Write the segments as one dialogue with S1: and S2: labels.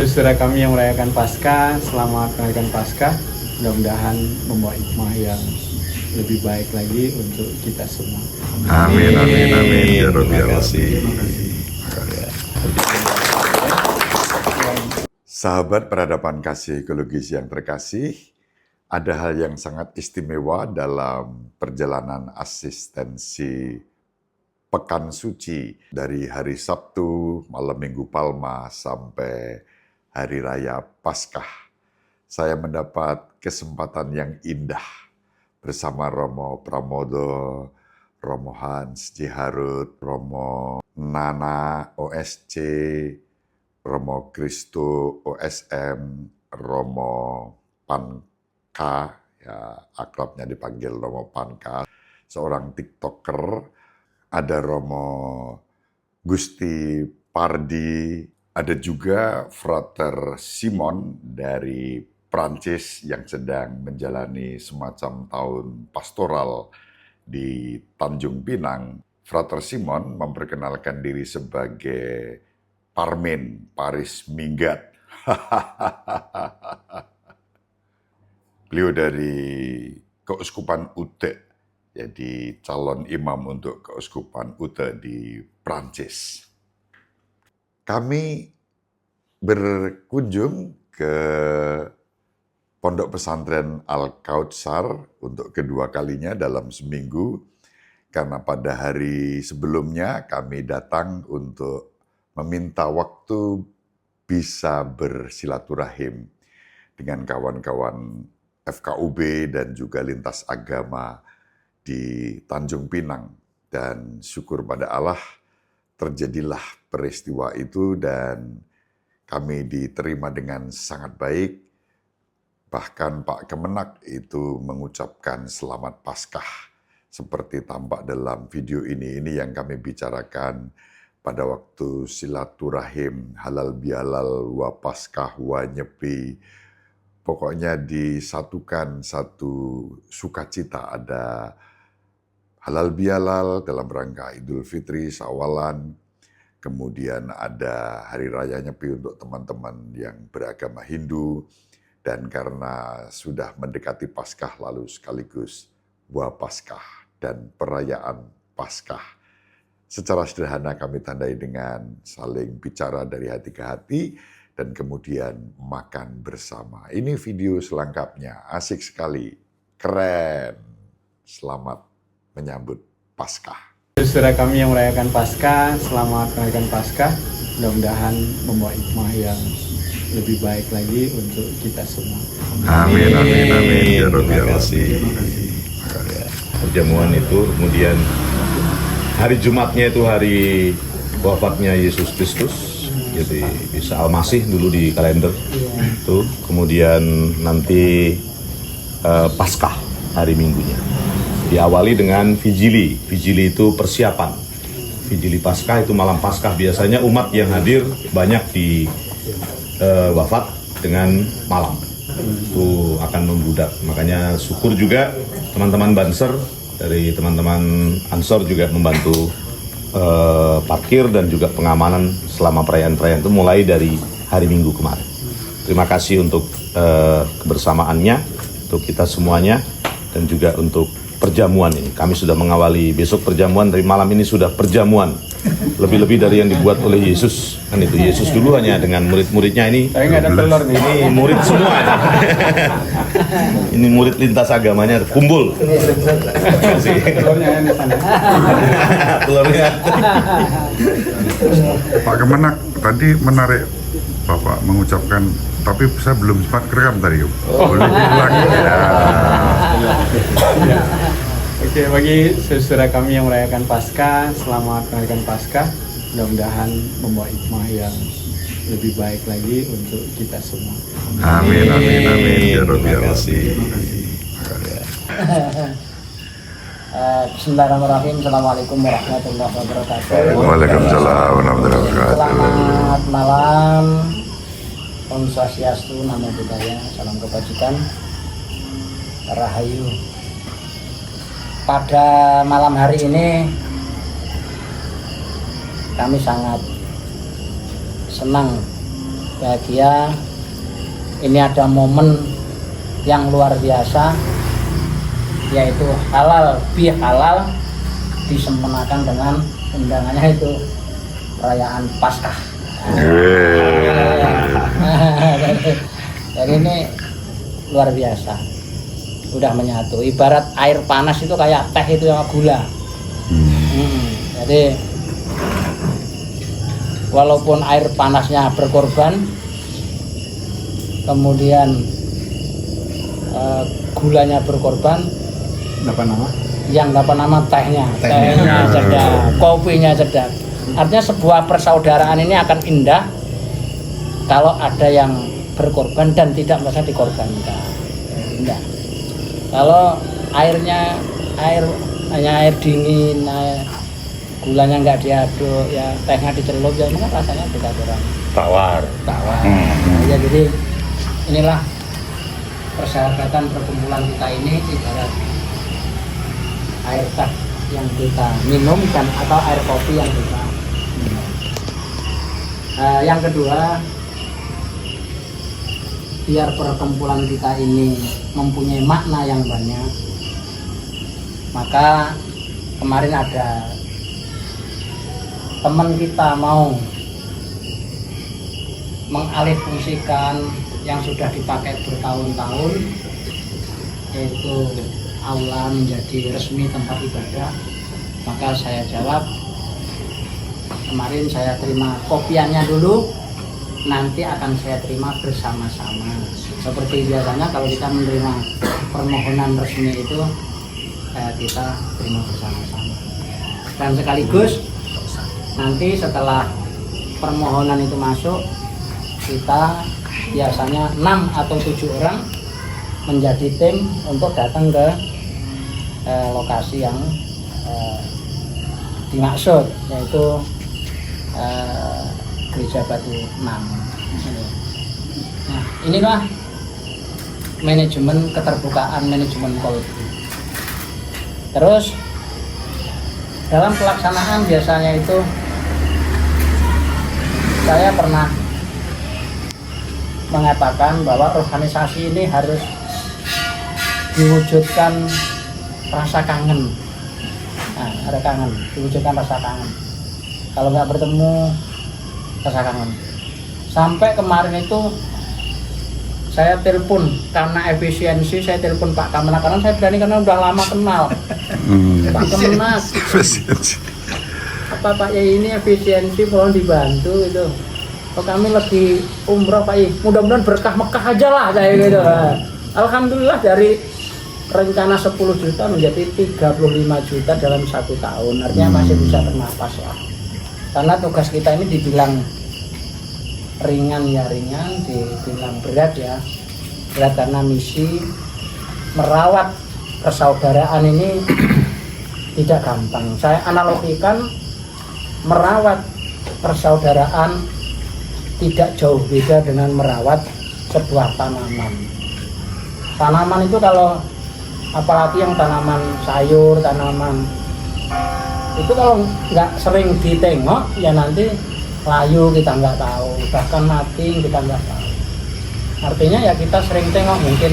S1: Saudara kami yang merayakan Paskah, selamat merayakan Paskah. Mudah-mudahan membawa hikmah yang lebih baik lagi untuk kita semua.
S2: Amin, amin, amin. Ya Rabbi, ya Rabbi. Sahabat peradaban kasih ekologis yang terkasih, ada hal yang sangat istimewa dalam perjalanan asistensi Pekan Suci dari hari Sabtu, malam Minggu Palma sampai Hari Raya Paskah. Saya mendapat kesempatan yang indah bersama Romo Pramodo, Romo Hans Jiharut, Romo Nana OSC, Romo Kristo OSM, Romo Panka, ya akrabnya dipanggil Romo Panka, seorang TikToker, ada Romo Gusti Pardi, ada juga Frater Simon dari Prancis yang sedang menjalani semacam tahun pastoral di Tanjung Pinang. Frater Simon memperkenalkan diri sebagai Parmin Paris Minggat. Beliau dari Keuskupan Ute, jadi calon imam untuk Keuskupan Ute di Prancis. Kami berkunjung ke Pondok Pesantren Al-Kautsar untuk kedua kalinya dalam seminggu, karena pada hari sebelumnya kami datang untuk meminta waktu bisa bersilaturahim dengan kawan-kawan FKUB dan juga lintas agama di Tanjung Pinang. Dan syukur pada Allah terjadilah peristiwa itu dan kami diterima dengan sangat baik. Bahkan Pak Kemenak itu mengucapkan selamat Paskah seperti tampak dalam video ini. Ini yang kami bicarakan pada waktu silaturahim halal bihalal wa Paskah wa nyepi. Pokoknya disatukan satu sukacita, ada halal bihalal dalam rangka Idul Fitri Sawalan. Kemudian ada Hari Raya Nyepi untuk teman-teman yang beragama Hindu. Dan karena sudah mendekati Paskah lalu sekaligus Wa Paskah dan perayaan Paskah. Secara sederhana kami tandai dengan saling bicara dari hati ke hati dan kemudian makan bersama. Ini video selengkapnya, asik sekali, keren. Selamat menyambut Paskah.
S1: Saudara kami yang merayakan Paskah, selamat merayakan Paskah. Mudah-mudahan membawa hikmah yang lebih baik lagi untuk kita semua.
S2: Amin, amin, amin. Ya Rabbi, ya Rabbi.
S3: Perjamuan itu, kemudian hari Jumatnya itu hari wafatnya Yesus Kristus, jadi Isa Al-Masih dulu di kalender itu. Kemudian nanti Paskah hari Minggunya diawali dengan vigili. Vigili itu persiapan. Vigili Paskah itu malam Paskah, biasanya umat yang hadir banyak di wafat dengan malam itu akan membludak. Makanya syukur juga teman-teman Banser dari teman-teman Ansor juga membantu parkir dan juga pengamanan selama perayaan-perayaan itu mulai dari hari Minggu kemarin. Terima kasih untuk kebersamaannya, untuk kita semuanya, dan juga untuk perjamuan ini. Kami sudah mengawali besok perjamuan, dari malam ini sudah perjamuan. Lebih-lebih dari yang dibuat oleh Yesus. Kan itu Yesus dulu hanya dengan murid-muridnya ini.
S1: Tapi nggak ada telur nih.
S3: Ini murid semua. Ini murid lintas agamanya kumpul. Terima kasih.
S1: Telurnya yang di sana.
S3: Telurnya.
S2: Pak Kemenak, tadi menarik Bapak mengucapkan, tapi saya belum sempat kerekam tadi. Boleh diulang?
S1: Ya. Oke, bagi saudara kami yang merayakan Paskah, selamat merayakan Paskah. Mudah-mudahan membawa hikmah yang lebih baik lagi untuk kita semua.
S2: Amin, amin, amin. Ya Rabbi, ya Rabbi.
S4: Bismillahirrahmanirrahim. Assalamualaikum warahmatullahi wabarakatuh.
S2: Waalaikumsalam warahmatullahi wabarakatuh.
S4: Selamat malam. Om Swastiastu, Namo Buddhaya, salam kebajikan, Rahayu. Pada malam hari ini kami sangat senang bahagia. Ini ada momen yang luar biasa, yaitu halal bihalal disempurnakan dengan undangannya itu perayaan Paskah. Jadi ini luar biasa, udah menyatu. Ibarat air panas itu kayak teh itu sama gula. Jadi walaupun air panasnya berkorban, kemudian gulanya berkorban,
S1: Dapat nama?
S4: yang dapat nama tehnya sedap, kopinya sedap. Artinya sebuah persaudaraan ini akan indah kalau ada yang berkorban dan tidak merasa dikorbankan. Indah. Kalau airnya hanya air dingin, gulanya nggak diaduk, ya tehnya dicelup, ya memang rasanya tidak kurang
S3: Tawar.
S4: tawar. Nah, ya, jadi inilah persahabatan perkumpulan kita ini ibarat air teh yang kita minum dan atau air kopi yang kita minum. Yang kedua, biar perkumpulan kita ini mempunyai makna yang banyak, maka kemarin ada teman kita mau mengalihfungsikan yang sudah dipakai bertahun-tahun, yaitu aula menjadi resmi tempat ibadah. Maka saya jawab, kemarin saya terima kopiannya dulu, nanti akan saya terima bersama-sama. Seperti biasanya kalau kita menerima permohonan resmi itu kita terima bersama-sama. Dan sekaligus nanti setelah permohonan itu masuk, kita biasanya 6 atau 7 orang menjadi tim untuk datang ke lokasi yang dimaksud, yaitu Gereja Batu 6. Nah, inilah manajemen keterbukaan, manajemen kolektif. Terus dalam pelaksanaan biasanya itu saya pernah mengatakan bahwa organisasi ini harus diwujudkan rasa kangen. Nah, ada kangen, diwujudkan rasa kangen. Kalau nggak bertemu, rasa kangen. Sampai kemarin itu saya telepon karena efisiensi, saya telepon Pak Kamenak karena saya berani karena udah lama kenal. Pak Kamenak, apa Pak ya ini efisiensi, mohon dibantu itu. Oh, kami lagi umroh Pak, mudah-mudahan berkah Mekah aja lah saya gitu. Alhamdulillah dari rencana 10 juta menjadi 35 juta dalam 1 tahun, artinya masih bisa bernapas lah. Karena tugas kita ini dibilang ringan ya ringan, dibilang berat ya berat, karena misi merawat persaudaraan ini tidak gampang. Saya analogikan merawat persaudaraan tidak jauh beda dengan merawat sebuah tanaman. Tanaman itu kalau apalagi yang tanaman sayur, tanaman itu kalau nggak sering ditengok ya nanti layu kita nggak tahu, bahkan mati kita nggak tahu. Artinya ya kita sering tengok, mungkin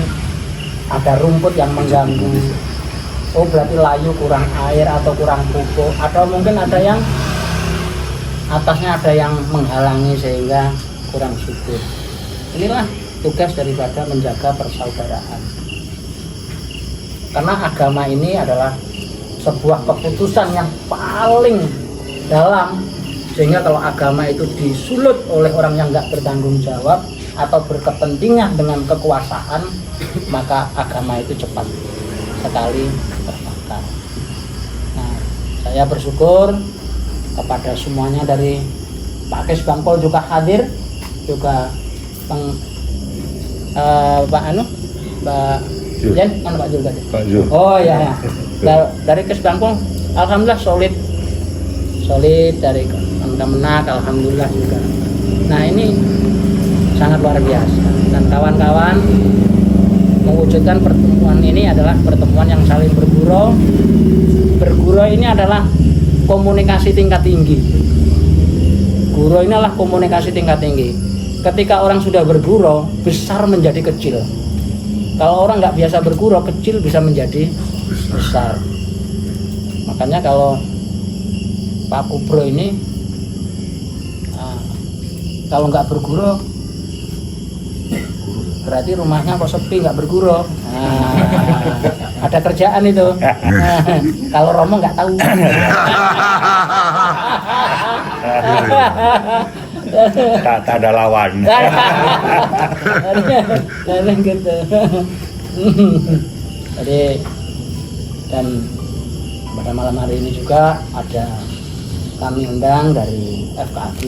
S4: ada rumput yang mengganggu, oh berarti layu kurang air atau kurang pupuk, atau mungkin ada yang atasnya ada yang menghalangi sehingga kurang subur. Inilah tugas daripada menjaga persaudaraan. Karena agama ini adalah sebuah keputusan yang paling dalam, sehingga kalau agama itu disulut oleh orang yang nggak bertanggung jawab atau berkepentingan dengan kekuasaan, maka agama itu cepat sekali terbakar. Nah, saya bersyukur kepada semuanya, dari Pak Kes Bangpol juga hadir, juga Pak Jen, mana Pak Jul tadi?
S3: Pak Jul.
S4: Oh ya, dari Kes Bangpol, alhamdulillah solid dari Kemenak, alhamdulillah juga. Nah ini sangat luar biasa, dan kawan-kawan mewujudkan pertemuan ini adalah pertemuan yang saling bergurau. Bergurau ini adalah komunikasi tingkat tinggi. Guru ini adalah komunikasi tingkat tinggi. ketika orang sudah bergurau, besar menjadi kecil. Kalau orang nggak biasa bergurau, kecil bisa menjadi besar. Makanya kalau Pak Kubro ini kalau nggak bergurau, berarti rumahnya kok sepi, nggak bergurau. Ada kerjaan itu. Kalau Romo nggak tahu.
S3: Tak ada lawan.
S4: Gitu. Jadi dan pada malam hari ini juga ada kami undang dari FKG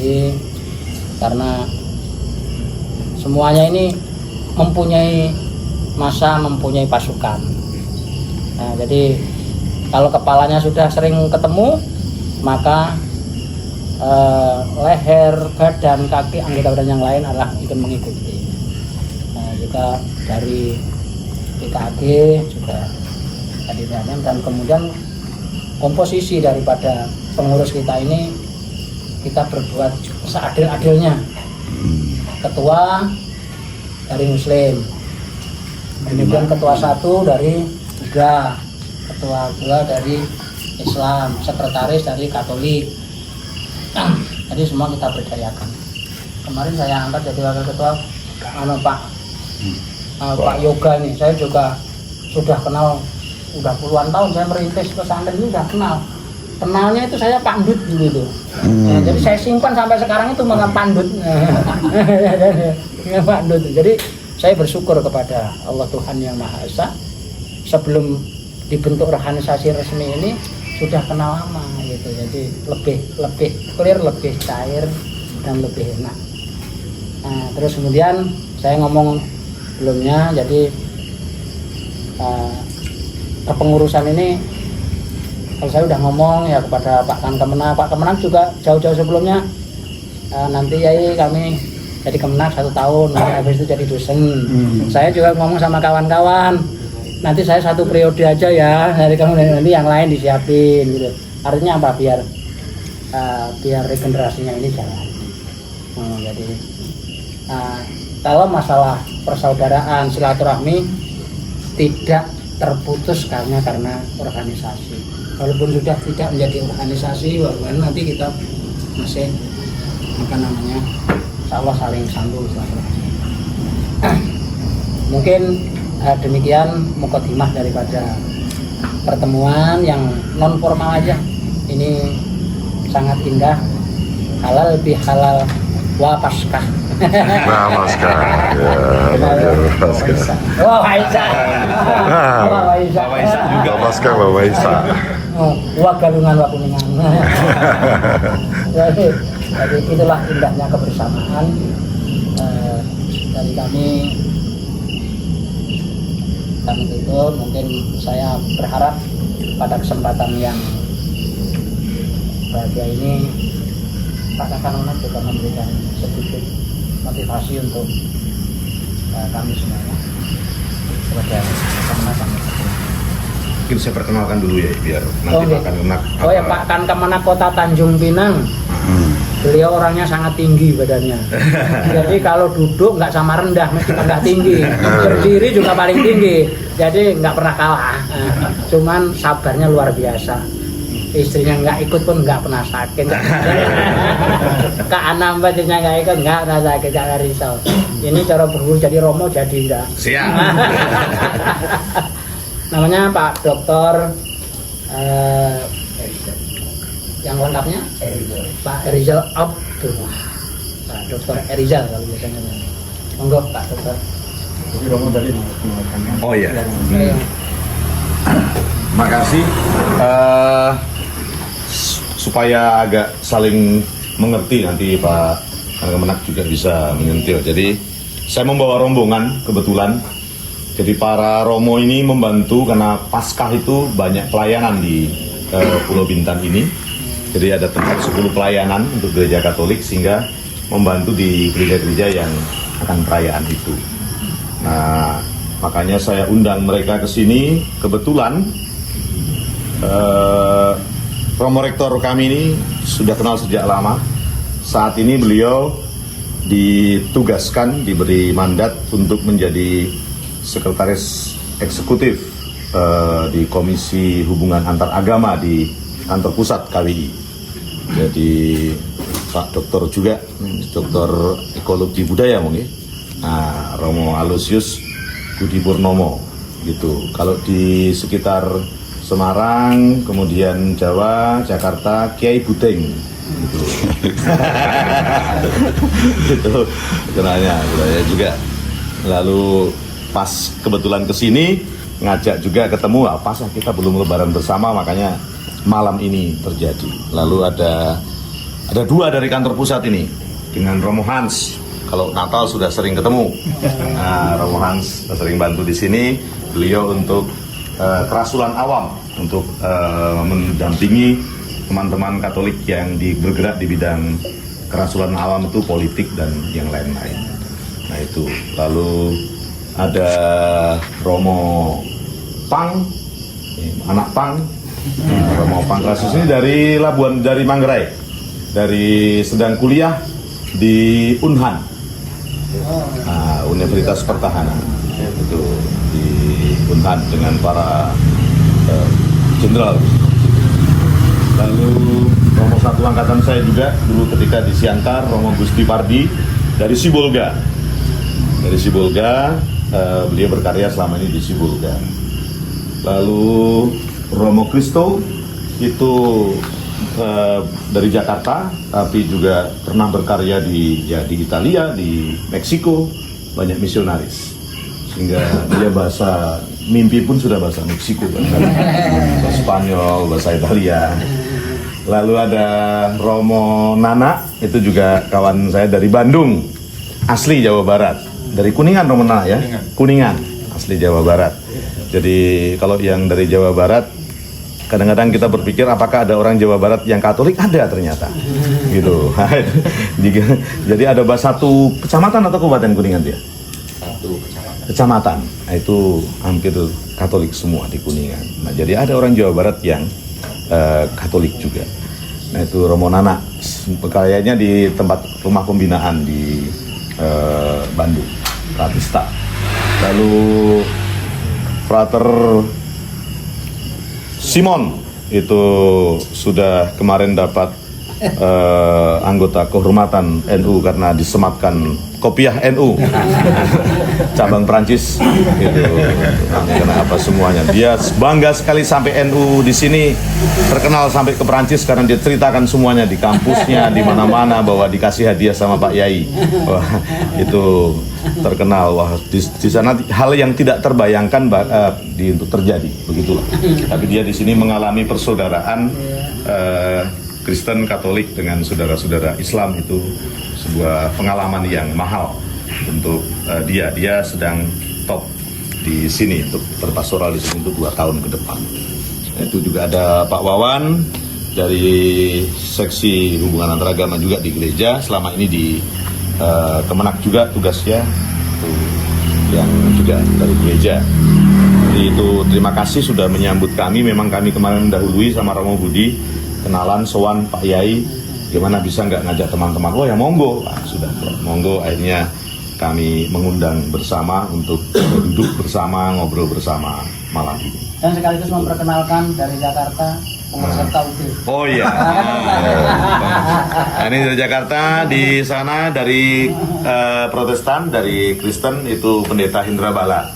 S4: karena semuanya ini mempunyai masa, mempunyai pasukan. Nah, jadi kalau kepalanya sudah sering ketemu, maka leher, badan, kaki, anggota badan yang lain adalah ikut mengikuti. Nah, juga dari PKG juga tadi dan kemudian komposisi daripada pengurus kita ini kita berbuat seadil-adilnya. Ketua dari Muslim, kemudian ketua 1 dari Buddha, ketua 2 dari Islam, sekretaris dari Katolik. Jadi semua kita berdayakan. Kemarin saya angkat jadi wakil ketua Pak Yoga ini. Saya juga sudah kenal, udah puluhan tahun saya merintis pesantren ini udah kenal. Kenalnya itu saya Pandut dulu itu. Nah, jadi saya simpan sampai sekarang itu mengenai Pandut. Pandut. Jadi saya bersyukur kepada Allah Tuhan Yang Maha Esa. Sebelum dibentuk organisasi resmi ini sudah kenal lama gitu. Jadi lebih clear, lebih cair dan lebih enak. Nah, terus kemudian saya ngomong sebelumnya, jadi kepengurusan ini kalau saya udah ngomong ya kepada Pak Kemenang juga jauh-jauh sebelumnya nanti Yai kami jadi Kemenang 1 tahun, habis itu jadi dosen. Saya juga ngomong sama kawan-kawan, nanti saya 1 periode aja ya, dari kamu nanti yang lain disiapin gitu. Artinya apa? Biar regenerasinya ini jalan. Jadi kalau masalah persaudaraan, silaturahmi tidak terputus karena organisasi. Walaupun sudah tidak menjadi organisasi, walaupun nanti kita masih insya Allah saling sambung. Mungkin demikian mukadimah daripada pertemuan yang non formal aja. Ini sangat indah, halal lebih halal wa paskah.
S2: Nah, Paskah. Ya, Paskah.
S4: Wah, Aisyah.
S3: juga
S2: Paskah Bapak Isa.
S4: Wa galungan wa kuningan. Jadi itulah indahnya kebersamaan dari kami itu. Mungkin saya berharap pada kesempatan yang bahagia ini Pak Kakanono juga memberikan sedikit motivasi untuk kami semuanya kepada teman-teman.
S3: Mungkin saya perkenalkan dulu ya biar nanti Pak Kemenak.
S4: Oh ya, Pak Kemenak Kota Tanjung Pinang. Beliau orangnya sangat tinggi badannya. Jadi kalau duduk nggak sama rendah, mesti rendah tinggi. Berdiri juga paling tinggi. Jadi nggak pernah kalah. Cuman sabarnya luar biasa. Istrinya nggak ikut pun nggak pernah sakit. Kak Anam badannya nggak ikut nggak pernah sakit, jangan risau. Ini cara berguru jadi Romo jadi enggak.
S3: Siap.
S4: Namanya Pak Dokter yang lengkapnya Pak Erizal Abdullah. Pak Dokter Erizal kalau biasanya. Monggo Pak Dokter.
S1: Romo tadi mengucapkan.
S3: Oh iya. Makasih. Supaya agak saling mengerti nanti Pak Kemenak juga bisa menyentil. Jadi saya membawa rombongan kebetulan. Jadi para Romo ini membantu karena Paskah itu banyak pelayanan di Pulau Bintan ini. Jadi ada tempat 10 pelayanan untuk gereja Katolik sehingga membantu di gereja-gereja yang akan perayaan itu. Nah, makanya saya undang mereka ke sini. Kebetulan Romo Rektor kami ini sudah kenal sejak lama. Saat ini beliau ditugaskan, diberi mandat untuk menjadi sekretaris eksekutif di Komisi Hubungan Antar Agama di kantor pusat KWI. Jadi Pak Doktor juga, Doktor Ekologi Budaya mungkin, Romo Aloysius Budi Purnomo gitu. Kalau di sekitar Semarang, kemudian Jawa, Jakarta, Kiai Buteng gitu. Itu kenanya budaya juga. Lalu pas kebetulan kesini ngajak juga ketemu, pas kita belum lebaran bersama, makanya malam ini terjadi. Lalu ada dua dari kantor pusat ini dengan Romo Hans. Kalau Natal sudah sering ketemu. Nah, Romo Hans sering bantu di sini. Beliau untuk kerasulan awam, untuk mendampingi teman-teman Katolik yang bergerak di bidang kerasulan awam itu politik dan yang lain-lain. Nah itu. Lalu ada Romo Pang, anak Pang. Romo Pangkrasus ini dari Labuan, dari Manggarai, dari sedang kuliah di Unhan, Universitas Pertahanan, itu di Unhan dengan para jenderal. Lalu Romo satu angkatan saya juga dulu ketika di Siantar, Romo Gusti Pardi dari Sibolga. Dari Sibolga, beliau berkarya selama ini di Sibolga. Lalu Romo Kristo itu dari Jakarta, tapi juga pernah berkarya di Italia, di Meksiko, banyak misionaris. Sehingga dia bahasa mimpi pun sudah bahasa Meksiko, bahasa Spanyol, bahasa Italia. Lalu ada Romo Nana, itu juga kawan saya dari Bandung, asli Jawa Barat. Dari Kuningan Romo Nana ya, Kuningan, asli Jawa Barat. Jadi kalau yang dari Jawa Barat, kadang-kadang kita berpikir apakah ada orang Jawa Barat yang Katolik? Ada ternyata, gitu. Jadi ada satu kecamatan atau kabupaten Kuningan dia? Satu kecamatan. Nah, itu hampir Katolik semua di Kuningan. Nah, jadi ada orang Jawa Barat yang Katolik juga. Nah itu Romo Nana, kayaknya di tempat rumah pembinaan di Bandung, Pratista. Lalu Frater Simon itu sudah kemarin dapat anggota kehormatan NU karena disematkan kopiah NU cabang Prancis gitu. Karena apa semuanya, dia bangga sekali sampai NU di sini terkenal sampai ke Prancis karena dia ceritakan semuanya di kampusnya, di mana-mana bahwa dikasih hadiah sama Pak Yai. Wah, itu terkenal. Wah, di sana hal yang tidak terbayangkan untuk terjadi begitulah. Tapi dia di sini mengalami persaudaraan Kristen Katolik dengan saudara-saudara Islam, itu sebuah pengalaman yang mahal untuk dia. Dia sedang top di sini untuk berpastoral di sini untuk 2 tahun ke depan. Itu juga ada Pak Wawan dari seksi hubungan antaragama juga di gereja, selama ini di Kemenak juga tugasnya, itu yang juga dari gereja. Jadi itu terima kasih sudah menyambut kami. Memang kami kemarin mendahului sama Romo Budi, kenalan, sowan Pak Yai, gimana bisa nggak ngajak teman-teman? Oh ya monggo, sudah monggo. Akhirnya kami mengundang bersama untuk duduk bersama, ngobrol bersama malam ini.
S4: Dan sekaligus memperkenalkan dari Jakarta peserta UB.
S3: Oh iya. Nah, ini dari Jakarta, di sana dari Protestan, dari Kristen itu Pendeta Hindra Bala,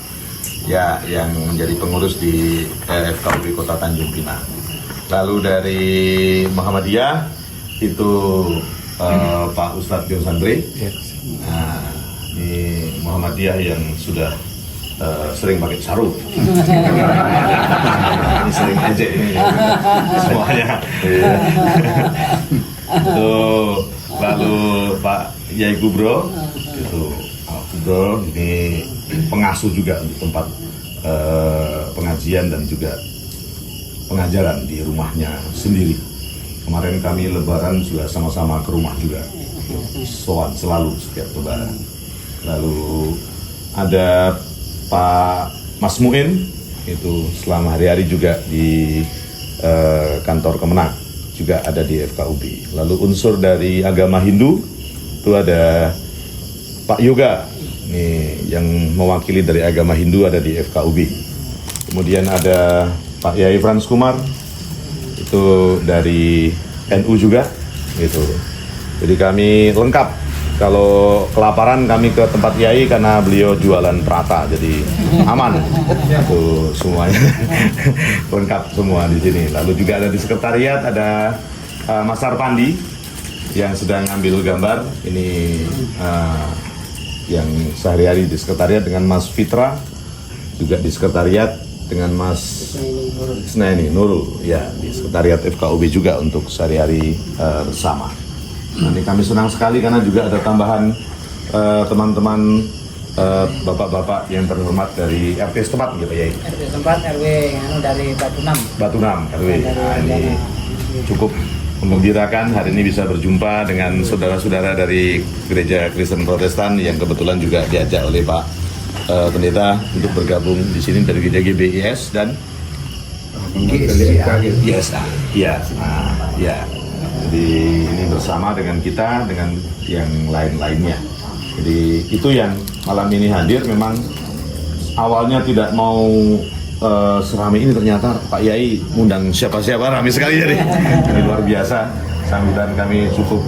S3: ya, yang menjadi pengurus di FKUB Kota Tanjung Pinang. Lalu dari Muhammadiyah itu Pak Ustadz John Sandri. Nah, ini Muhammadiyah yang sudah sering pakai sarung. Ini sering aja ini semuanya. Itu lalu Pak Yai Gubro, itu Pak Gubro ini pengasuh juga untuk tempat pengajian dan juga pengajaran di rumahnya sendiri. Kemarin kami lebaran juga sama-sama ke rumah juga, sowan selalu setiap lebaran. Lalu ada Pak Mas Muin, itu selama hari-hari juga di kantor Kemenak, juga ada di FKUB. Lalu unsur dari agama Hindu itu ada Pak Yoga, nih yang mewakili dari agama Hindu ada di FKUB. Kemudian ada Pak Yai Frans Kumar, itu dari NU juga, gitu. Jadi kami lengkap. Kalau kelaparan kami ke tempat Yai karena beliau jualan prata, jadi aman. Itu semuanya lengkap semua di sini. Lalu juga ada di sekretariat ada Mas Sarpandi yang sedang ambil gambar. Ini yang sehari-hari di sekretariat dengan Mas Fitra juga di sekretariat dengan Mas Snaini Nurul ya di sekretariat FKUB juga untuk sehari-hari bersama. Ini kami senang sekali karena juga ada tambahan teman-teman bapak-bapak yang terhormat dari RT setempat gitu ya.
S4: RT setempat RW dari
S3: Batu 6 RW. Nah, ini cukup membirakan hari ini bisa berjumpa dengan saudara-saudara dari Gereja Kristen Protestan yang kebetulan juga diajak oleh Pak Pendeta untuk bergabung di sini dari Gereja GBIS dan GSA. Iya. Nah, ya. Jadi ini bersama dengan kita dengan yang lain-lainnya. Jadi itu yang malam ini hadir memang awalnya tidak mau serame ini, ternyata Pak Yai ngundang siapa-siapa, ramai sekali jadi ini luar biasa. Sambutan kami cukup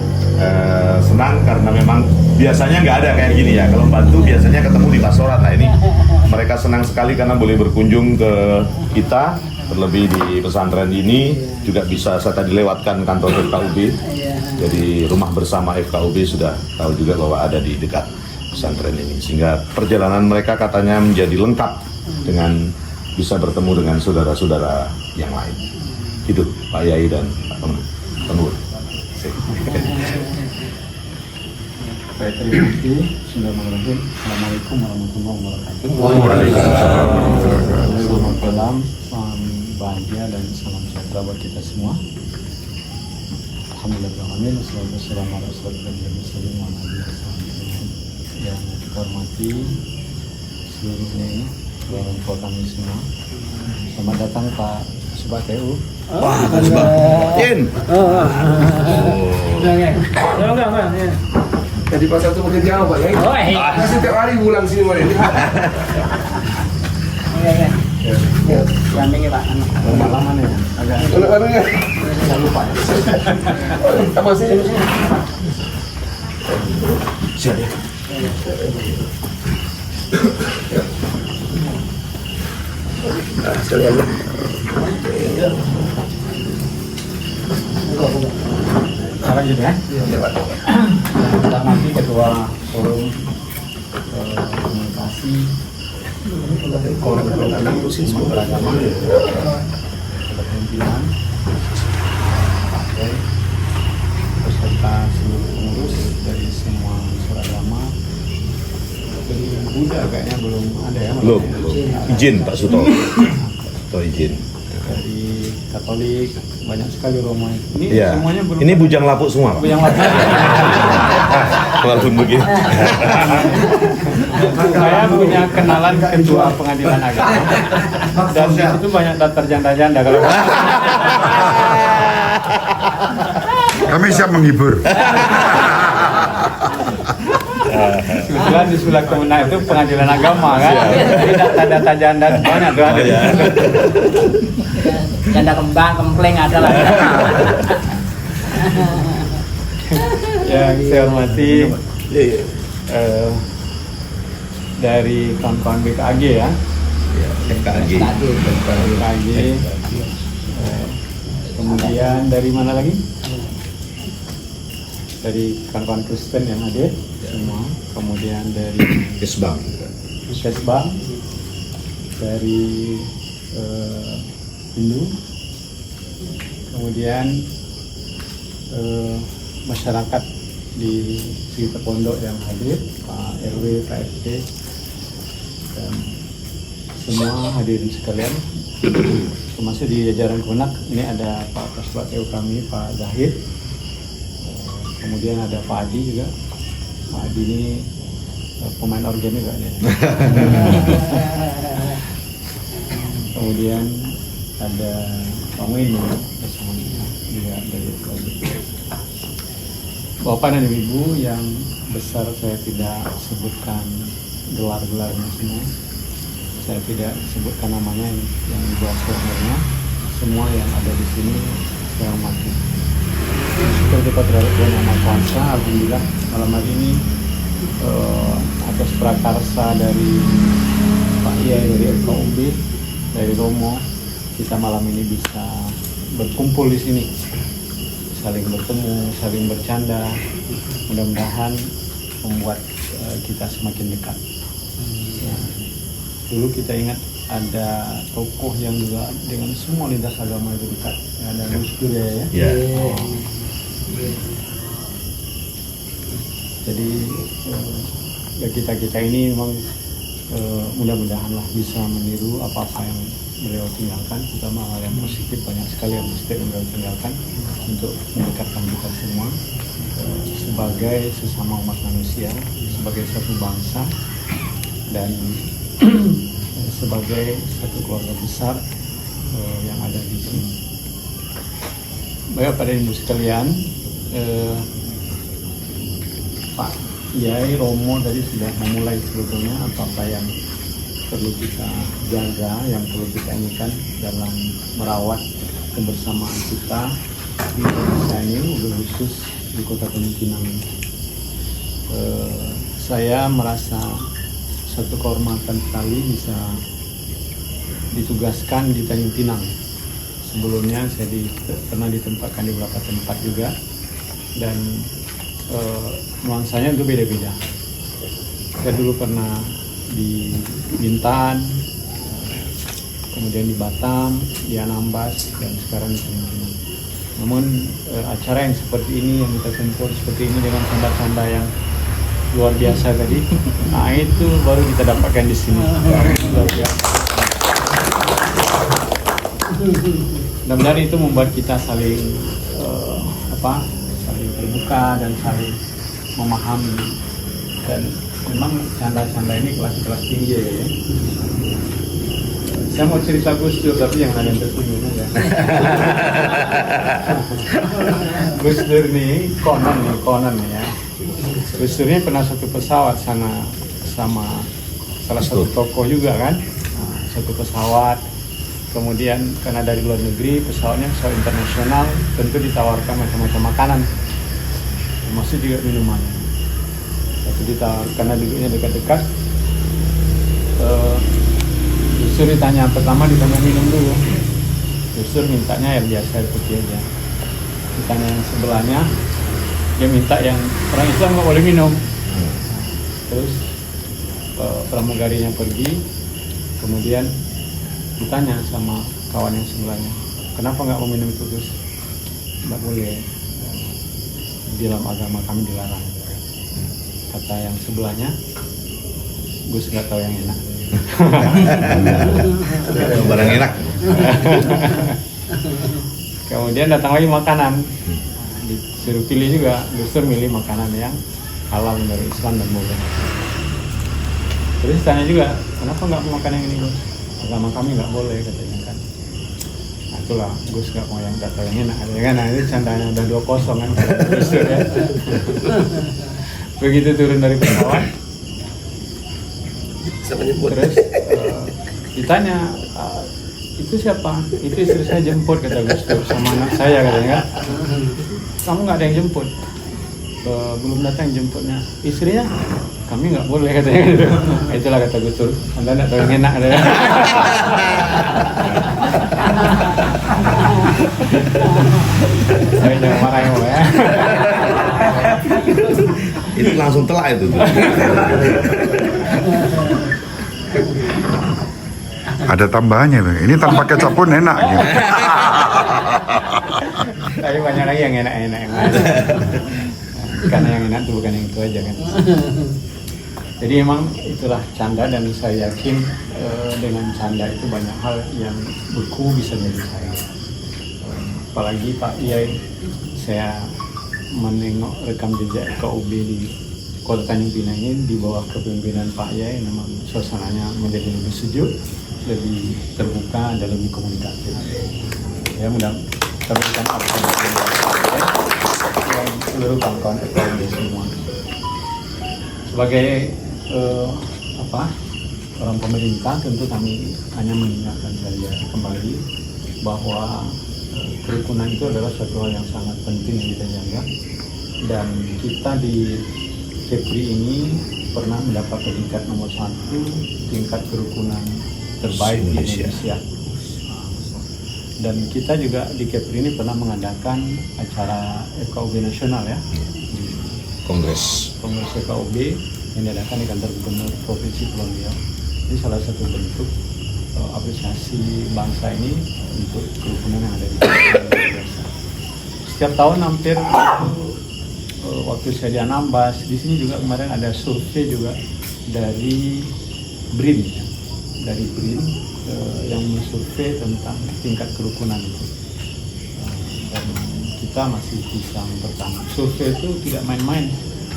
S3: senang karena memang biasanya nggak ada kayak gini ya. Kalau bantu biasanya ketemu di pastorat. Nah ini mereka senang sekali karena boleh berkunjung ke kita, terlebih di pesantren ini juga bisa saya tadi lewatkan kantor FKUB. Jadi rumah bersama FKUB sudah tahu juga bahwa ada di dekat pesantren ini, sehingga perjalanan mereka katanya menjadi lengkap dengan bisa bertemu dengan saudara-saudara yang lain. Itu Pak Yai dan Pak Penur.
S1: Baik, terima kasih. Bismillahirrahmanirrahim. Assalamualaikum warahmatullahi wabarakatuh.
S2: Waalaikumsalam warahmatullahi wabarakatuh.
S1: Selamat malam, salam bahagia dan salam sejahtera buat kita semua. Alhamdulillahirrahmanirrahim. Wassalamualaikum warahmatullahi wabarakatuh. Yang kita hormati seluruhnya orang tua kami semua. Selamat datang Pak Subak TU.
S3: Wah, Pak Subak. In.
S5: Jadi pas satu bekerja Pak ya.
S4: Oh, iya.
S5: Masih tiap hari pulang sini Pak.
S4: Iya. Sampingnya Pak.
S1: Pengalaman ya, agak
S5: Anak-anaknya.
S1: saya lupa ya.
S5: Apa sih?
S3: Siap ya.
S5: Nah, sekalian.
S1: Sekarang gitu ya. Kita nanti ketua forum komunikasi beragama kepemimpinan beserta seluruh pengurus dari semua unsur agama. Dari Buddha kayaknya belum ada ya.
S3: Belum. Izin Pak Suto. Atau izin.
S1: Dari Katolik banyak sekali romo. Ini
S3: Iya.
S1: semuanya belum.
S3: Ini bujang lapuk semua, Pak.
S1: yang wajib.
S3: Walaupun begini.
S1: Saya punya kenalan ketua pengadilan agama dan di situ banyak daftar janda-janda kalau
S2: Kami siap menghibur.
S1: kebetulan di Sulak Kemenang itu pengadilan agama kan, jadi data-data janda banyak tuh ada.
S4: Janda kembang, kempleng ada lah.
S1: Yang saya hormati dari kawan-kawan BKAG ya.
S3: FKG.
S1: BKAG. Kemudian dari mana lagi? Dari kawan-kawan Kristen yang hadir semua. Kemudian dari
S3: Kesbang.
S1: Kesbang, dari Hindu, kemudian masyarakat di sekitar pondok yang hadir, Pak RW, Pak RT, dan semua hadirin sekalian, termasuk di jajaran Kemenak. Ini ada Pak Kasbah TU kami, Pak Zahid, kemudian ada Pak Adi juga. Pak Adi ini pemain organ juga nih. Kemudian ada Pak Win bersama juga dari Bapak dan Ibu yang besar saya tidak sebutkan gelar-gelarnya semua. Saya tidak sebutkan namanya yang di bawah seniornya. Semua yang ada di sini saya hormati. Seperti Patriark Ahmad Kuansa, alhamdulillah malam hari ini atas prakarsa dari Pak Yai dari FKUB, dari Romo, kita malam ini bisa berkumpul di sini, saling bertemu, saling bercanda, mudah-mudahan membuat kita semakin dekat. Ya. Dulu kita ingat ada tokoh yang juga dengan semua lintas agama itu dekat, ya, ada Gus Dur ya.
S3: Ya.
S1: Jadi ya kita ini memang mudah-mudahanlah bisa meniru apa-apa yang beliau tinggalkan, terutama hal yang positif, banyak sekali yang positif yang beliau tinggalkan untuk mendekatkan kita semua sebagai sesama umat manusia, sebagai satu bangsa, dan sebagai satu keluarga besar yang ada di sini. Baik pada ibu sekalian, Pak Yai Romo tadi sudah memulai sebetulnya apa-apa yang perlu kita jaga, yang perlu kita inginkan dalam merawat kebersamaan kita di Indonesia ini, khusus di Kota Tanjung Pinang. Saya merasa satu kehormatan sekali bisa ditugaskan di Tanjung Pinang. Sebelumnya saya pernah ditempatkan di beberapa tempat juga, dan nuansanya itu beda-beda. Saya dulu pernah di Bintan, kemudian di Batam, di Anambas, dan sekarang di Tanjung Pinang. Namun acara yang seperti ini, yang kita kumpul seperti ini dengan tanda-tanda yang luar biasa tadi, nah itu baru kita dapatkan di sini. Luar biasa. Mudah-mudahan itu membuat kita saling saling terbuka dan saling memahami, dan memang canda-canda ini kelas-kelas tinggi ya. Saya mau cerita Gus Dur tapi jangan ada yang tersinggung ya. Gus Dur nih konon ya. Gus Dur ini pernah satu pesawat sama salah satu tokoh juga kan, satu pesawat. Kemudian karena dari luar negeri, pesawatnya pesawat internasional, tentu ditawarkan macam-macam makanan, termasuk juga minuman. Waktu ditawarkan, karena duduknya dekat-dekat, Gus Dur ditanya, pertama ditanya minum dulu. Gus Dur mintanya air biasa, air putih aja. Ditanya yang sebelahnya, dia minta yang orang Islam nggak boleh minum. Terus pramugarinya pergi, kemudian ditanya sama kawan yang sebelahnya, kenapa nggak mau minum itu Gus? Nggak boleh, di dalam agama kami dilarang. Kata yang sebelahnya, Gus nggak tahu yang enak.
S3: Barang enak.
S1: Kemudian datang lagi makanan, disuruh pilih juga. Gus Dur milih makanan yang halal dari Islam dan boleh. Terus tanya juga, kenapa nggak mau makan yang ini Gus? Agama kami nggak boleh katanya kan. Nah itulah Gus nggak mau yang nggak tahu yang enak ya kan. Nah ini candanya udah 2-0 kan Gus Dur ya. Begitu turun dari pesawat, terus ditanya, itu siapa? Itu istri saya jemput, kata Gus Dur, sama anak saya katanya kan. Kamu nggak ada yang jemput? Belum datang jemputnya. Istrinya? Kami nggak boleh katanya gitu. Itulah kata Gus Dur, Anda nggak tahu yang enak katanya. Saya jangan marah ya.
S3: Itu langsung telak itu.
S2: Ada tambahannya loh. Ini tanpa kecap pun enak gitu.
S1: Tapi banyak lagi yang enak-enak yang lain. Karena yang enak itu bukan yang itu aja kan. Jadi memang itulah canda, dan saya yakin dengan canda itu banyak hal yang beku bisa jadi saya. Apalagi Pak Yai, saya menengok rekam jejak KUB di Kota Tanjung Pinang ini di bawah kepemimpinan Pak Yai, memang suasananya menjadi lebih sejuk, lebih terbuka, dan lebih komunikatif. Ya mudah terberikan apa yang seluruh kawan-kawan FKUB semua. sebagai orang pemerintah tentu kami hanya mengingatkan saja kembali bahwa kerukunan itu adalah suatu hal yang sangat penting yang kita jaga, dan kita di Kepri ini pernah mendapat peringkat nomor 1 tingkat kerukunan terbaik di Indonesia. Dan kita juga di Kepri ini pernah mengadakan acara FKUB nasional ya,
S3: Kongres.
S1: Kongres FKUB yang diadakan di kantor gubernur Provinsi Pulau Riau. Ini salah satu bentuk apresiasi bangsa ini untuk kerukunan yang ada di Kepri. Setiap tahun hampir waktu saya di Anambas, di sini juga kemarin ada survei juga dari BRIN, ya. Dari BRIN yang mensurvei tentang tingkat kerukunan itu. Dan kita masih bisa mempertahankan. Survei itu tidak main-main,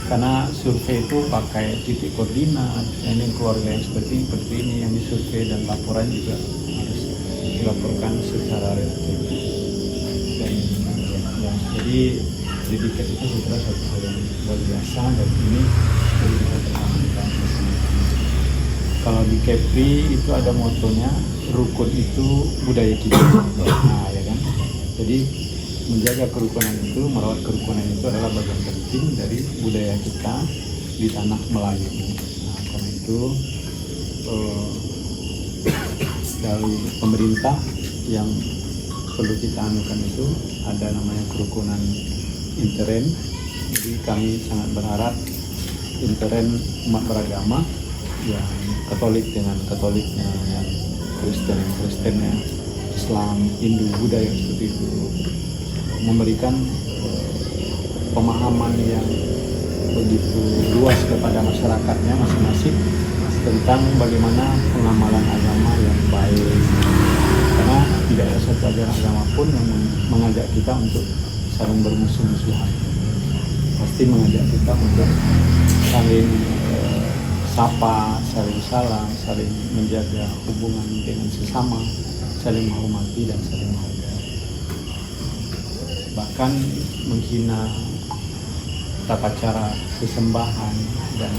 S1: karena survei itu pakai titik koordinat, ini keluarga yang seperti ini yang disurvei, dan laporan juga harus dilaporkan secara relatif. Dan jadi predikat itu sebenarnya satu hal yang luar biasa, dan ini perlu kita pertahankan. Kalau di Kepri itu ada motonya rukun itu budaya kita, nah ya kan. Jadi menjaga kerukunan itu, merawat kerukunan itu adalah bagian penting dari budaya kita di tanah Melayu ini. Nah, karena itu dari pemerintah yang perlu kita anukan itu ada namanya kerukunan intern. Jadi kami sangat berharap intern umat beragama, yang Katolik dengan Katoliknya, yang Kristen dengan Kristennya, Islam, Hindu, Buddha yang seperti itu, memberikan pemahaman yang begitu luas kepada masyarakatnya masing-masing tentang bagaimana pengamalan agama yang baik. Karena tidak ada satu ajaran agama pun yang mengajak kita untuk saling bermusuh-musuhan. Pasti mengajak kita untuk saling sapa, saling salam, saling menjaga hubungan dengan sesama, saling menghormati dan saling menghargai. Bahkan menghina tata cara sesembahan dan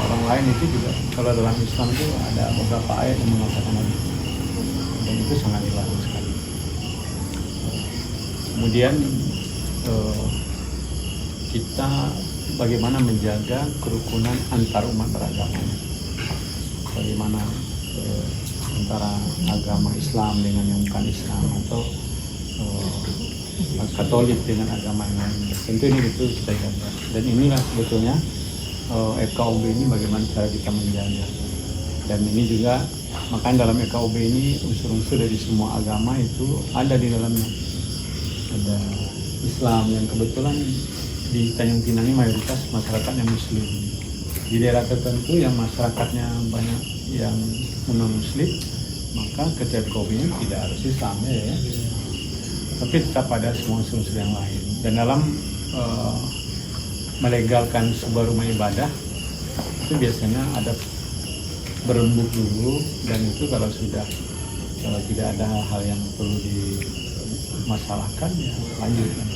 S1: orang lain itu juga, kalau dalam Islam itu ada beberapa ayat yang mengatakan hal itu, dan itu sangat dilarang sekali. Kemudian kita bagaimana menjaga kerukunan antar umat beragama, bagaimana antara agama Islam dengan yang bukan Islam, atau Katolik dengan agama yang lain. Tentu ini itu kita jaga, dan inilah sebetulnya FKUB ini bagaimana cara kita menjaga. Dan ini juga makanya dalam FKUB ini unsur-unsur dari semua agama itu ada di dalamnya. Ada Islam yang kebetulan di Tanjung Pinang ini mayoritas masyarakatnya Muslim. Di daerah tertentu yang masyarakatnya banyak yang non-Muslim, maka ketika FKUB ini tidak harus Islam ya. Tapi tetap ada semua unsur yang lain. Dan dalam melegalkan sebuah rumah ibadah itu biasanya ada berembuk dulu, dan itu kalau tidak ada hal yang perlu dimasalahkan ya lanjutkan.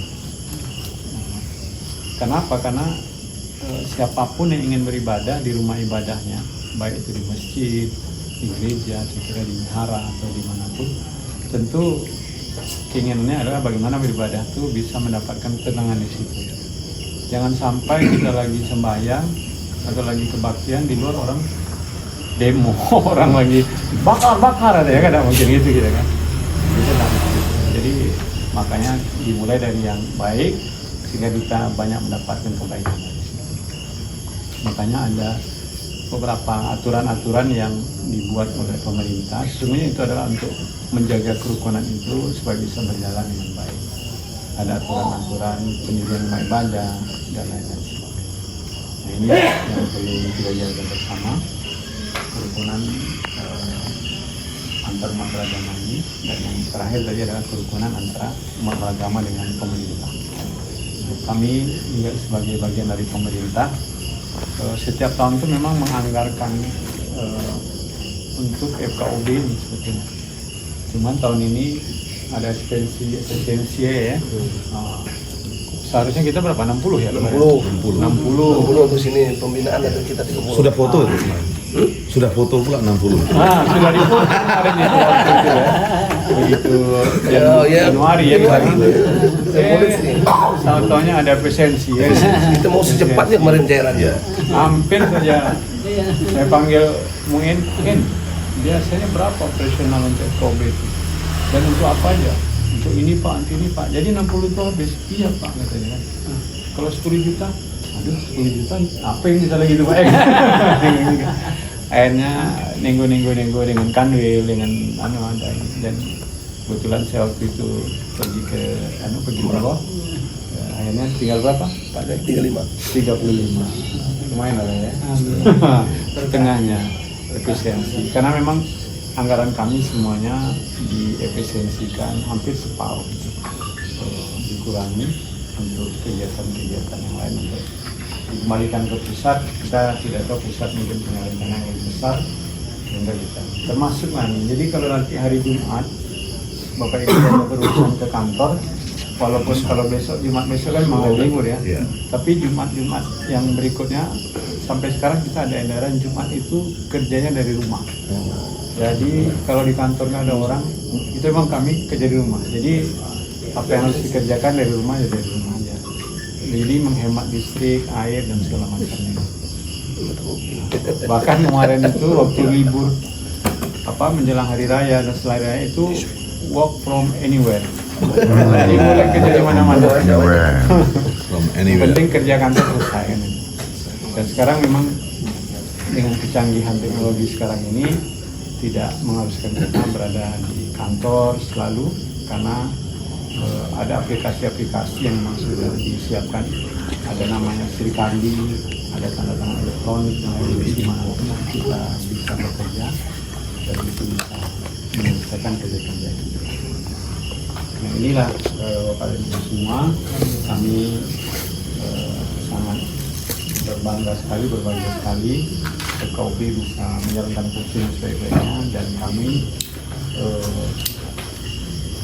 S1: Kenapa? Karena siapapun yang ingin beribadah di rumah ibadahnya, baik itu di masjid, di gereja, di wihara atau dimanapun, tentu keinginannya adalah bagaimana beribadah itu bisa mendapatkan ketenangan di situ. Jangan sampai kita lagi sembahyang atau lagi kebaktian di luar orang demo, orang lagi bakar ada ya, kadang mungkin gitu kan. Jadi makanya dimulai dari yang baik sehingga kita banyak mendapatkan kebaikan. Makanya ada beberapa aturan-aturan yang dibuat oleh pemerintah, sesungguhnya itu adalah untuk menjaga kerukunan itu supaya bisa berjalan dengan baik. Ada aturan-aturan pendirian rumah ibadah dan lain-lain sebagainya. Nah, ini yang perlu kita jaga bersama, kerukunan antar umat beragama ini. Dan yang terakhir tadi adalah kerukunan antara umat beragama dengan pemerintah. Kami juga sebagai bagian dari pemerintah setiap tahun itu memang menganggarkan untuk FKUB ini sebetulnya. Cuman tahun ini ada efisiensi ya, Seharusnya kita berapa? 60 ya?
S5: 60 untuk sini pembinaan atau kita 30.
S3: Sudah foto itu? Sudah foto pula 60.
S1: Sudah difoto kemarin itu waktu itu ya. Begitu Januari ya kemarin. Tahu-taunya ada presensi ya.
S5: Kita mau secepatnya kemarin cairannya.
S1: Hampir saja saya panggil Muin, biasanya berapa operasional untuk FKB itu? Dan untuk apa aja? Untuk ini Pak, untuk ini Pak. Jadi 60 itu habis. Iya Pak katanya kan. Kalau 10 juta, aduh 10 juta apa yang bisa lagi itu Pak? Akhirnya nego dengan Kanwil, dengan ada dan kebetulan saya waktu itu pergi berapa? Akhirnya tinggal berapa? Pak Dek? 35. Lumayan lah ya. Setengahnya efisiensi. Karena memang anggaran kami semuanya diefisiensikan hampir separuh. Dikurangi untuk kegiatan-kegiatan yang lain untuk dikembalikan ke pusat. Kita tidak tahu pusat mungkin punya rencana yang lebih besar sehingga kita termasuk nanti. Jadi kalau nanti hari Jumat Bapak Ibu ada berurusan ke kantor, walaupun kalau Jumat besok kan memang libur ya. Tapi Jumat yang berikutnya sampai sekarang kita ada edaran Jumat itu kerjanya dari rumah. Jadi kalau di kantor nggak ada orang, itu memang kami kerja di rumah. Jadi apa yang harus dikerjakan dari rumah ya dari rumah aja. Jadi menghemat listrik, air dan segala macamnya. Bahkan kemarin itu waktu libur menjelang hari raya dan setelah hari raya itu work from anywhere. Jadi boleh kerja di mana-mana.
S3: From anywhere.
S1: Penting kerja kantor selesai kan. Dan sekarang memang dengan kecanggihan teknologi sekarang ini tidak mengharuskan kita berada di kantor selalu karena ada aplikasi-aplikasi yang memang sudah disiapkan. Ada namanya Srikandi, ada tanda tangan elektronik, di mana kita bisa bekerja dan itu bisa menyelesaikan kerja-kerja itu. Nah inilah Bapak dan Ibu semua, kami sangat berbangga sekali FKUB bisa menjalankan fungsi sebaik-baiknya dan kami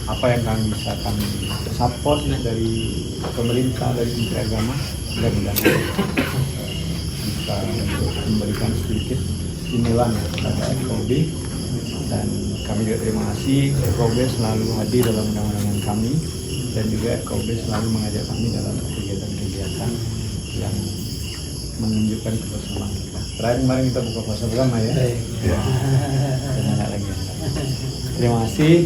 S1: apa yang bisa kami support dari pemerintah, dari Menteri Agama mudah-mudahan bisa memberikan sedikit stimulan kepada FKUB dan kami juga terima kasih FKUB selalu hadir dalam undang-undangan kami dan juga FKUB selalu mengajak kami dalam kegiatan-kegiatan yang menunjukkan kebersamaan kita. Terakhir kemarin kita buka puasa bersama ya. Nanya lagi. Terima kasih.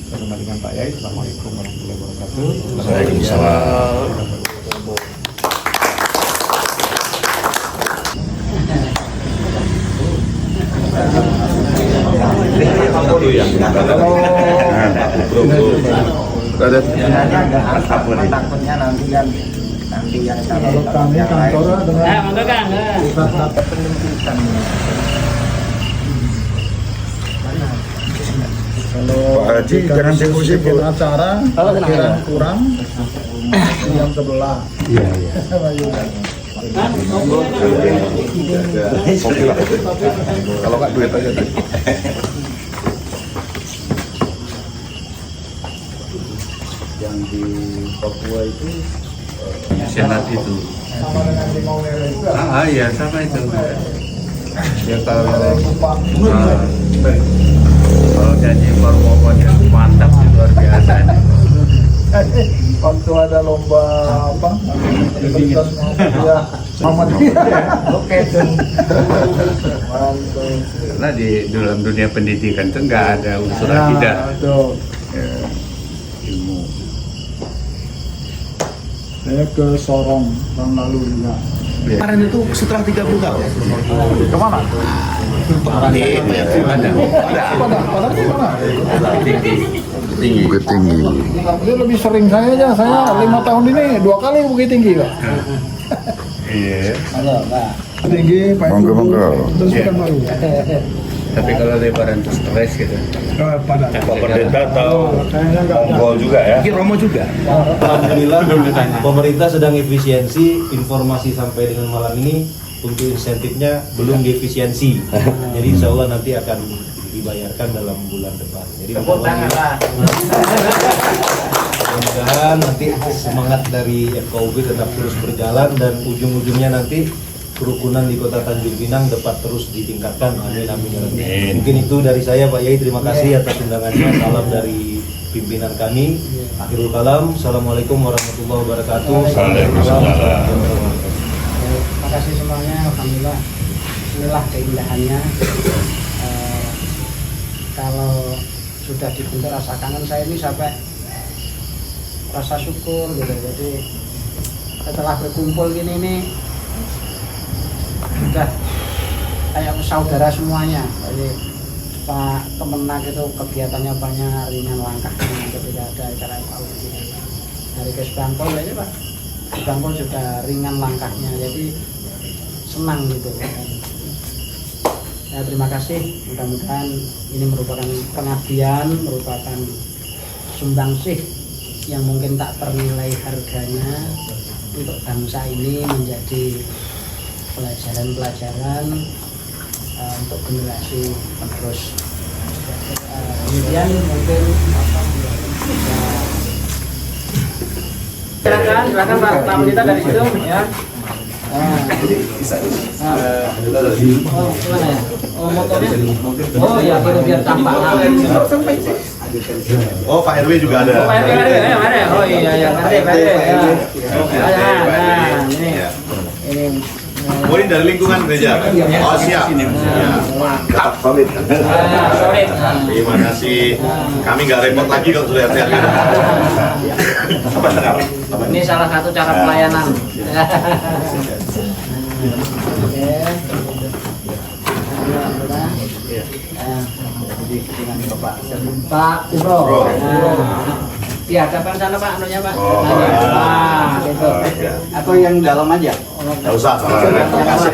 S1: Saya kembalikan Pak Yai. Assalamualaikum warahmatullahi wabarakatuh.
S3: Waalaikumsalam.
S4: Takutnya nanti yang
S1: Kalau kami kantor dengan
S4: penyempitan.
S1: kalau
S2: Pak Haji, jangan sibuk-sibuk.
S1: acara kira kurang jam 11. Iya.
S2: Kalau nggak duit aja.
S1: Yang di Papua itu
S6: Senat itu.
S1: sama dengan di Maulere itu.
S6: Iya sama itu.
S1: Ya kalau
S6: Kalau janji Formogon yang mantap sih luar biasa.
S1: waktu ada lomba apa? Ya, Muhammadiyah. Oke.
S6: Karena di dalam dunia pendidikan itu nggak ada unsur akidah.
S1: Betul.
S6: Ilmu.
S1: Saya ke Sorong tahun lalu juga.
S3: Kemarin itu setelah 30 tahun.
S1: Kemana?
S2: Bukit Tinggi.
S1: Dia lebih sering saya aja. Saya 5 tahun ini 2 kali Bukit Tinggi Pak.
S6: Iya.
S1: Tinggi Pak.
S2: Monggo.
S1: Terus Pekanbaru.
S6: Tapi kalau lebaran itu stres gitu.
S1: Pada.
S3: Pak Pendeta atau
S1: Kayaknya enggak.
S3: Mongol juga ya?
S7: Mungkin Romo juga. Alhamdulillah pemerintah sedang efisiensi, informasi sampai dengan malam ini untuk insentifnya belum diefisiensi. Jadi insya Allah nanti akan dibayarkan dalam bulan depan. Jadi mudah-mudahan Mudah-mudahan nanti semangat dari FKUB tetap terus berjalan dan ujung-ujungnya nanti kerukunan di Kota Tanjung Pinang dapat terus ditingkatkan. Amin amin ya Rabbi. Mungkin itu dari saya Pak Yai, terima kasih atas undangannya. Salam dari pimpinan kami. Akhirul kalam. Assalamualaikum warahmatullahi wabarakatuh.
S3: Waalaikumsalam.
S4: Terima kasih semuanya, alhamdulillah. Inilah keindahannya. Kalau sudah dibentuk rasa kangen, saya ini sampai rasa syukur gitu. Jadi setelah berkumpul gini nih sudah kayak saudara semuanya. Jadi Pak Kemenak itu kegiatannya banyak, ringan langkahnya ketika ada acara FKUB. Dari Kesbangpol aja Pak, Kesbangpol juga ringan langkahnya, jadi senang gitu. Ya, terima kasih, mudah-mudahan ini merupakan pengabdian, merupakan sumbangsih yang mungkin tak ternilai harganya untuk bangsa ini, menjadi pelajaran-pelajaran untuk generasi penerus. Kemudian mungkin silakan Pak Pendeta dari situ ya. Oh, gimana ya? Oh, motornya? Oh ya, biar tampak.
S3: Oh, Pak RW juga ada.
S4: Oh, Pak RW ada. Oh iya ya, nanti Pak RW. Nah, ini.
S3: Oh, ini dari lingkungan gereja. Oh, siap. Mantap, solid.
S4: Solid.
S3: Terima kasih. Kami nggak repot lagi kalau sudah lihat.
S4: Ini salah satu cara pelayanan. Oke. Pak Bro. Iya, kapan sana Pak anunya Pak? Nah, gitu.
S6: Atau yang dalam aja?
S3: Nggak usah, terima kasih.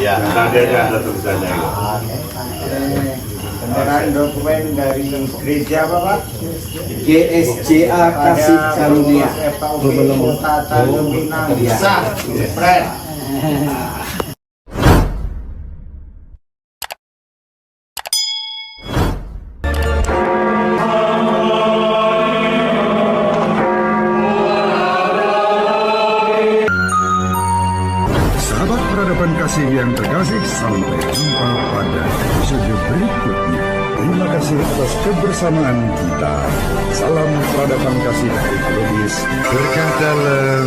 S3: Ya.
S6: Ada tulisannya. Beneran dokumen dari gereja apa Pak? GSCA Kasih Karunia. Kota Tanjung Pinang. Bisa. Fred.
S8: Sahabat peradaban kasih yang terkasih, sampai jumpa pada episode berikutnya. Terima kasih atas kebersamaan kita. Salam peradaban kasih ekologis. Berkah dalam